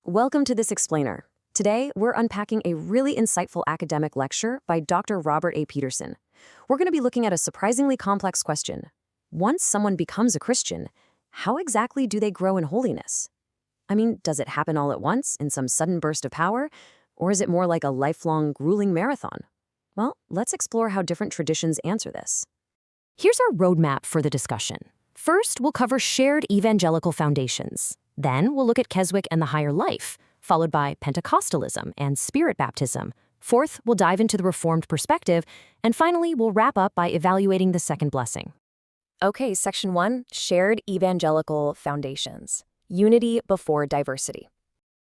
Welcome to this explainer. Today, we're unpacking a really insightful academic lecture by Dr. Robert A. Peterson. We're going to be looking at a surprisingly complex question. Once someone becomes a Christian, how exactly do they grow in holiness? I mean, does it happen all at once in some sudden burst of power? Or is it more like a lifelong, grueling marathon? Well, let's explore how different traditions answer this. Here's our roadmap for the discussion. First, we'll cover shared evangelical foundations. Then we'll look at Keswick and the higher life, followed by Pentecostalism and Spirit baptism. Fourth, we'll dive into the Reformed perspective. And finally, we'll wrap up by evaluating the second blessing. Okay, Section 1, Shared Evangelical Foundations. Unity before diversity.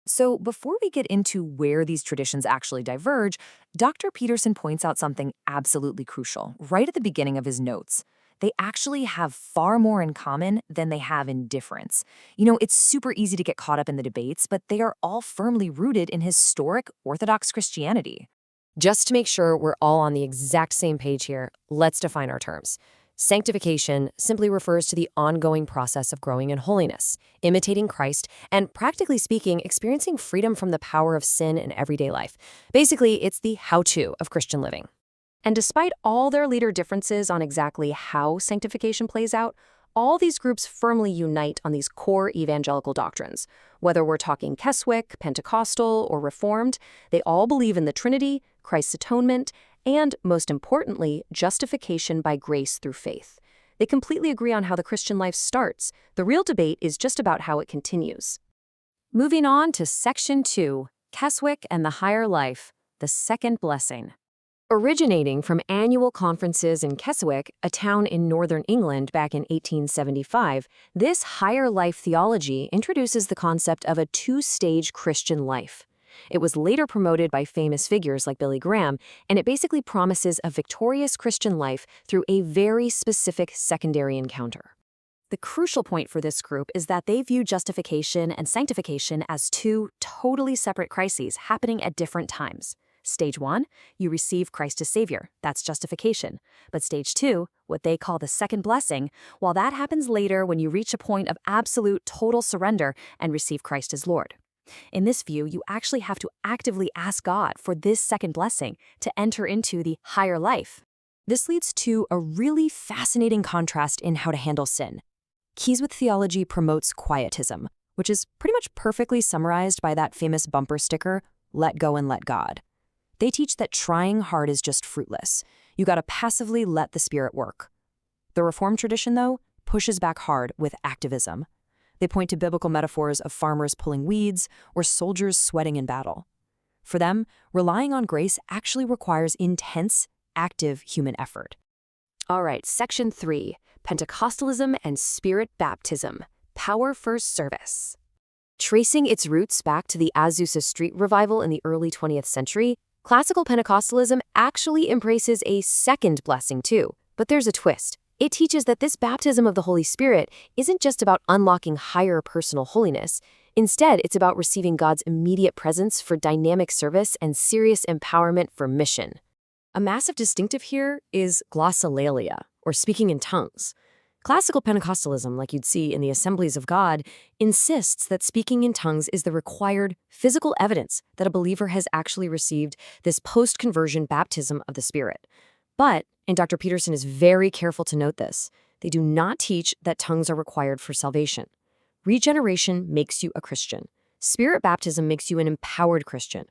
So before we get into where these traditions actually diverge, Dr. Peterson points out something absolutely crucial right at the beginning of his notes. They actually have far more in common than they have in difference. It's super easy to get caught up in the debates, but they are all firmly rooted in historic Orthodox Christianity. Just to make sure we're all on the exact same page here, let's define our terms. Sanctification simply refers to the ongoing process of growing in holiness, imitating Christ, and practically speaking, experiencing freedom from the power of sin in everyday life. Basically, it's the how-to of Christian living. And despite all their leader differences on exactly how sanctification plays out, all these groups firmly unite on these core evangelical doctrines. Whether we're talking Keswick, Pentecostal, or Reformed, they all believe in the Trinity, Christ's atonement, and, most importantly, justification by grace through faith. They completely agree on how the Christian life starts. The real debate is just about how it continues. Moving on to Section 2, Keswick and the Higher Life, the Second Blessing. Originating from annual conferences in Keswick, a town in northern England back in 1875, this higher life theology introduces the concept of a two-stage Christian life. It was later promoted by famous figures like Billy Graham, and it basically promises a victorious Christian life through a very specific secondary encounter. The crucial point for this group is that they view justification and sanctification as two totally separate crises happening at different times. Stage 1, you receive Christ as Savior. That's justification. But Stage 2, what they call the second blessing, well, that happens later when you reach a point of absolute total surrender and receive Christ as Lord. In this view, you actually have to actively ask God for this second blessing to enter into the higher life. This leads to a really fascinating contrast in how to handle sin. Keswick theology promotes quietism, which is pretty much perfectly summarized by that famous bumper sticker, "Let go and let God." They teach that trying hard is just fruitless. You gotta passively let the Spirit work. The Reformed tradition, though, pushes back hard with activism. They point to biblical metaphors of farmers pulling weeds or soldiers sweating in battle. For them, relying on grace actually requires intense, active human effort. All right, Section 3, Pentecostalism and Spirit baptism, power first service. Tracing its roots back to the Azusa Street revival in the early 20th century, classical Pentecostalism actually embraces a second blessing too, but there's a twist. It teaches that this baptism of the Holy Spirit isn't just about unlocking higher personal holiness. Instead, it's about receiving God's immediate presence for dynamic service and serious empowerment for mission. A massive distinctive here is glossolalia, or speaking in tongues. Classical Pentecostalism, like you'd see in the Assemblies of God, insists that speaking in tongues is the required physical evidence that a believer has actually received this post-conversion baptism of the Spirit. But, and Dr. Peterson is very careful to note this, they do not teach that tongues are required for salvation. Regeneration makes you a Christian. Spirit baptism makes you an empowered Christian.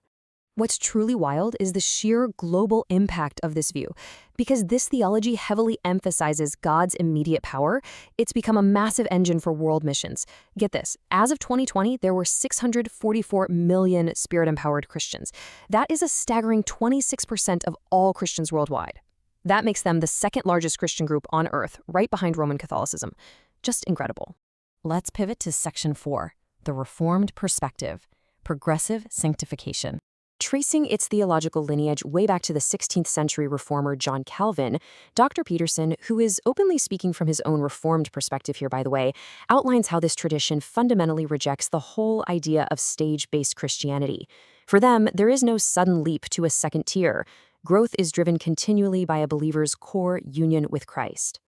What's truly wild is the sheer global impact of this view. Because this theology heavily emphasizes God's immediate power, it's become a massive engine for world missions. Get this, as of 2020, there were 644 million Spirit-empowered Christians. That is a staggering 26% of all Christians worldwide. That makes them the second largest Christian group on earth, right behind Roman Catholicism. Just incredible. Let's pivot to Section 4, the Reformed perspective, progressive sanctification. Tracing its theological lineage way back to the 16th century reformer John Calvin, Dr. Peterson, who is openly speaking from his own Reformed perspective here, by the way, outlines how this tradition fundamentally rejects the whole idea of stage-based Christianity. For them, there is no sudden leap to a second tier. Growth is driven continually by a believer's core union with Christ.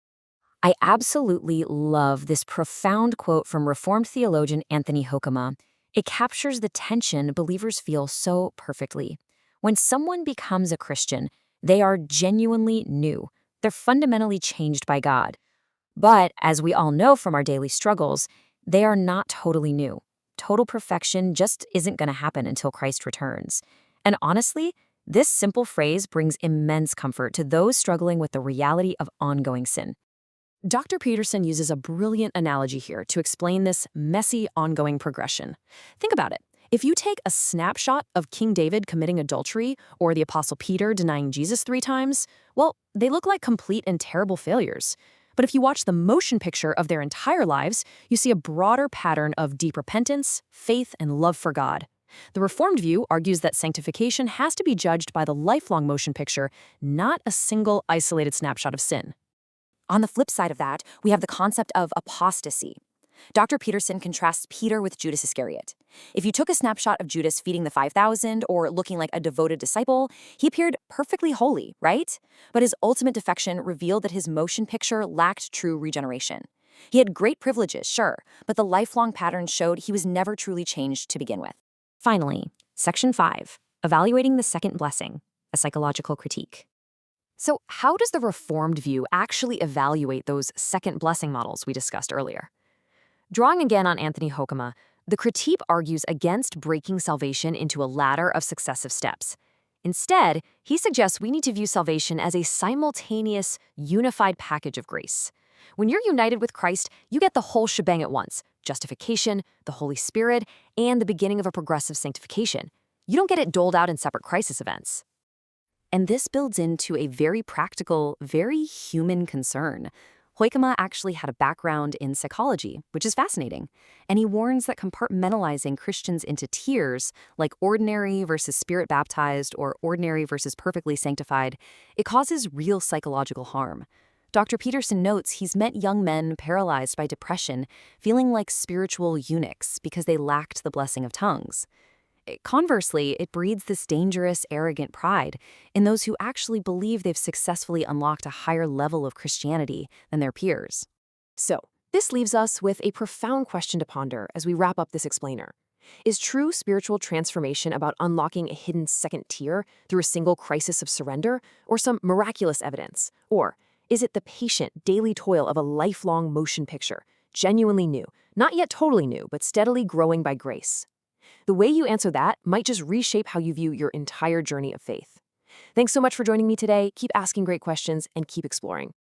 I absolutely love this profound quote from Reformed theologian Anthony Hoekema. It captures the tension believers feel so perfectly. When someone becomes a Christian, they are genuinely new. They're fundamentally changed by God. But as we all know from our daily struggles, they are not totally new. Total perfection just isn't going to happen until Christ returns. And honestly, this simple phrase brings immense comfort to those struggling with the reality of ongoing sin. Dr. Peterson uses a brilliant analogy here to explain this messy, ongoing progression. Think about it. If you take a snapshot of King David committing adultery or the Apostle Peter denying Jesus 3 times, well, they look like complete and terrible failures. But if you watch the motion picture of their entire lives, you see a broader pattern of deep repentance, faith, and love for God. The Reformed view argues that sanctification has to be judged by the lifelong motion picture, not a single isolated snapshot of sin. On the flip side of that, we have the concept of apostasy. Dr. Peterson contrasts Peter with Judas Iscariot. If you took a snapshot of Judas feeding the 5,000 or looking like a devoted disciple, he appeared perfectly holy, right? But his ultimate defection revealed that his motion picture lacked true regeneration. He had great privileges, sure, but the lifelong pattern showed he was never truly changed to begin with. Finally, Section 5, Evaluating the Second Blessing, a Psychological Critique. So how does the Reformed view actually evaluate those second blessing models we discussed earlier? Drawing again on Anthony Hoekema, the critique argues against breaking salvation into a ladder of successive steps. Instead, he suggests we need to view salvation as a simultaneous, unified package of grace. When you're united with Christ, you get the whole shebang at once: justification, the Holy Spirit, and the beginning of a progressive sanctification. You don't get it doled out in separate crisis events. And this builds into a very practical, very human concern. Hoekema actually had a background in psychology, which is fascinating. And he warns that compartmentalizing Christians into tiers, like ordinary versus spirit-baptized or ordinary versus perfectly sanctified, it causes real psychological harm. Dr. Peterson notes he's met young men paralyzed by depression, feeling like spiritual eunuchs because they lacked the blessing of tongues. Conversely, it breeds this dangerous, arrogant pride in those who actually believe they've successfully unlocked a higher level of Christianity than their peers. So, this leaves us with a profound question to ponder as we wrap up this explainer. Is true spiritual transformation about unlocking a hidden second tier through a single crisis of surrender, or some miraculous evidence? Or is it the patient, daily toil of a lifelong motion picture, genuinely new, not yet totally new, but steadily growing by grace? The way you answer that might just reshape how you view your entire journey of faith. Thanks so much for joining me today. Keep asking great questions and keep exploring.